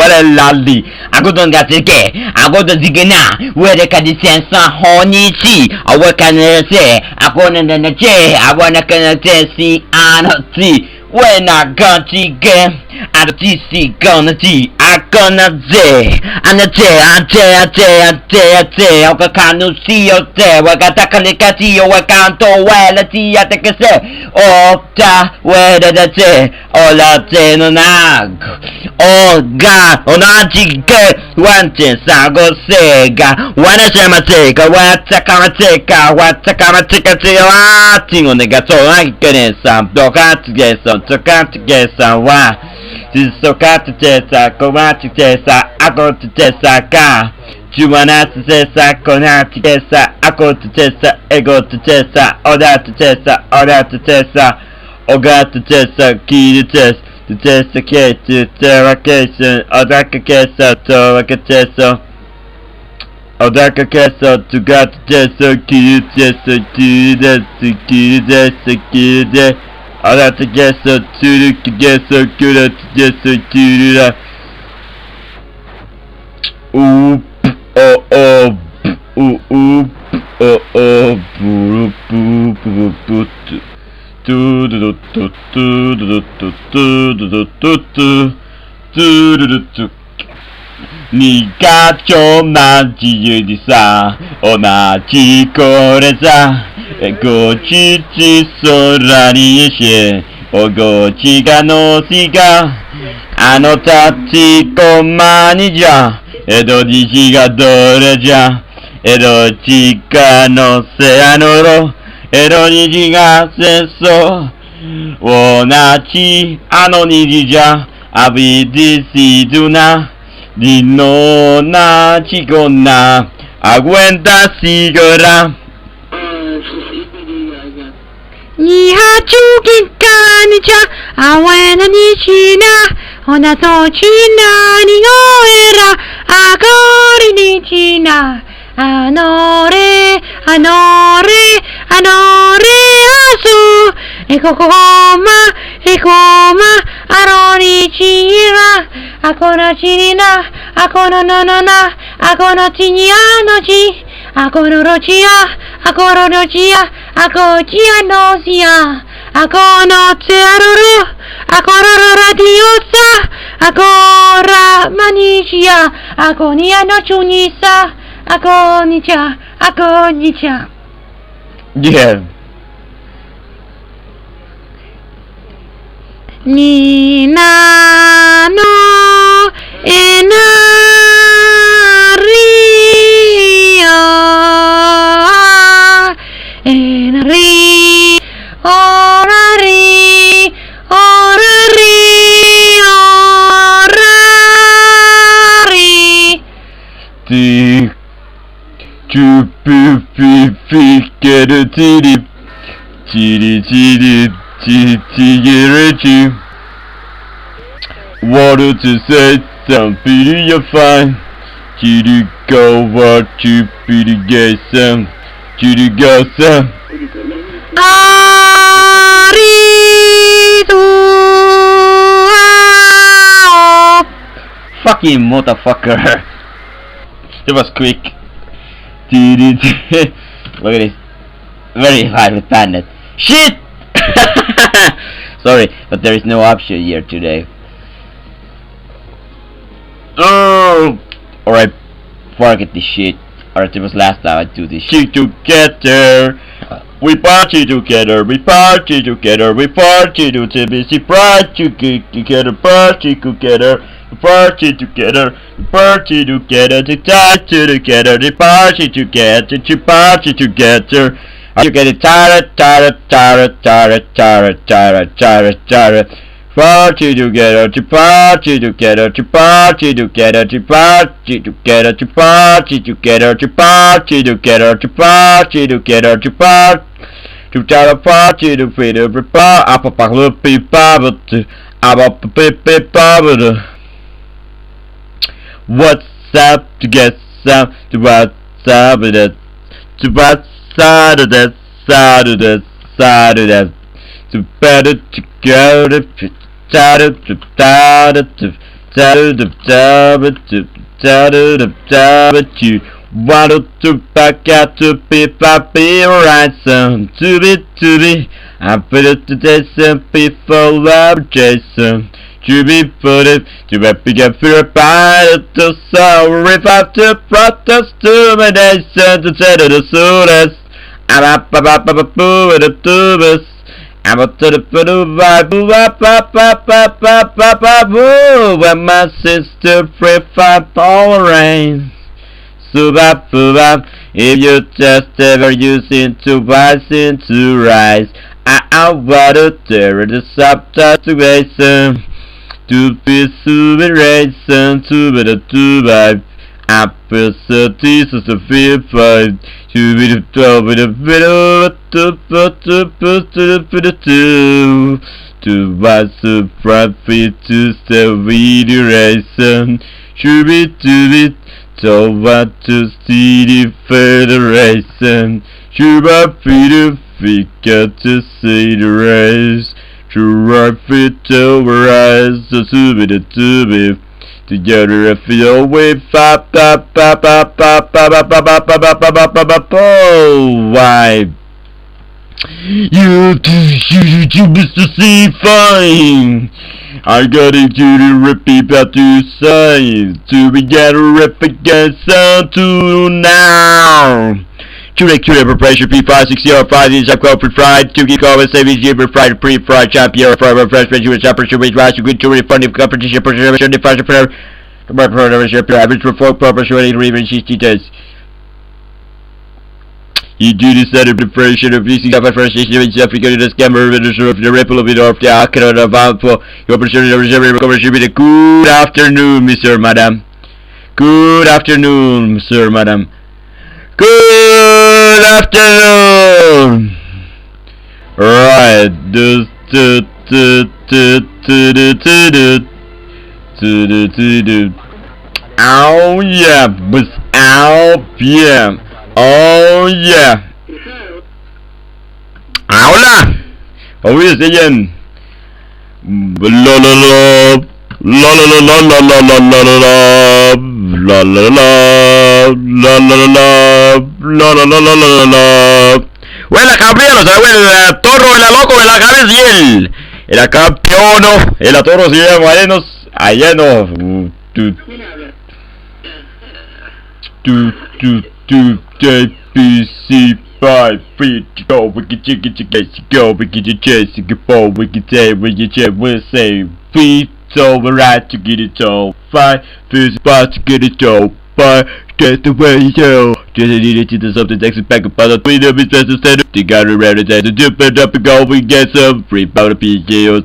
lalali. Aku tu nggak sike. Aku tu zikina. Where kadi sensa honi si. Awak kan se. Aku nanda je. Awak nak kena si anak si. When I got you again, I don't see gonna see. I gonna say, I'm a say. I can't see your day. I got a calicati, I can't do well. I see, I take a say. Oh, where did I say? All I say, no, nag. Oh, God, on a jigger. One chance, I go say, God. One I say, my take. What's a come take? What's a come take? I think on the gato. I get some dog out to get some. So can't get some why. This so can't test. I go out to test. I go to test. I car. You wanna test. I go out to test. I go to test. I go to test. Order to test. Order to test. Order to test. Key to test. To test the case. To terracation. Order to test. To test. Order to test. To got to test. Key to test. Key to test. Key to test. Key to test. I have to get so to get so good to get so to oop oh oop oh boo boo boo booにがちょな自由にさ同じこれさごちち空にしおごちがのしがあのたちこまにじゃ江戸西がどれじゃ江戸地下のせあのろ江戸西が戦争同じあの虹じゃあびdi siduna di nona chigona aguanta sigara ni hachukin kancha awena ni china ona to china ni goera agori ni china anore asu ekoma aroni chira akona chirina akono nonona akono tinyano chi akono rochia akochia nosia akono teruru akono radiosa akora manichia akonia no chunisa akonicha yeah ni nano orari ti chupi get a titty Chiri water to say some pity you fine Chiri go what you pity get some Chiri go some fucking motherfucker it was quick look at this very hard with planet shit sorry but there is no option here today alright forget this shit alright it was last time I do this shit together we party together we party together we party together we party together party together party together party together to touch together to party together to party together you get it tired party together to party together to party together to party together to party together to party together to party together to party to tell a party to feed a prepare up a little people up a people what's up to get some to what's up with it to what's side of that to better together to Waddle to back out to be papi right son to be I put it to Jason people love Jason to be put it to be get purified to soul revive to protest to my nation to say to the soonest I'm up with the tubers I'm up to the vibe when my sister free fight all rain. Subap, if you just ever using to rise into rise, I want to tear the subtitulation to be submission to be the two vibe. I prefer Jesus to feel fine to be the top with a bit of to buy the profit to sell videoration should be to be. So what to see the federation? Should I be the figure to see the race? Should I fit over eyes to be the tube? Together I feel with why? You Mr. C fine. I gotta do the rippy about to say to be get a rip against sound to now. Cure pressure P5605 is up for fried to get over savings year fried pre-fried chop year for fresh veggie with supper should be rice good to refund of competition for the fashion for the average for folk proper shorty even 60 days. You do the set of depression of leasing up a first station of Africa to the scammer of the ripple of it off the Akara of Alpha. Your opportunity of recovery should be the good afternoon, Mr. Madam. Good afternoon, Sir Madam. Good afternoon. Right. Oh yeah, was out yeah. Oh yeah. Hola. How is it again? La la la. La la la la la la la la la. La la la. La la la la. La la la la la la. Huela campeón, o sea, el toro, el loco, el cabeza y el campeón, el toro se llama Allenos. JPC5 free to go, we can chicken go, we can your chest, you can fall, we can say, when you check, we'll say, free, so we're right to get it all, 5, first spot to get it all, 5, get the way you go, just needed to do something next back up on the tweet of his best instead of, they got around it, to dip it up and go, we get some free powder PKOs.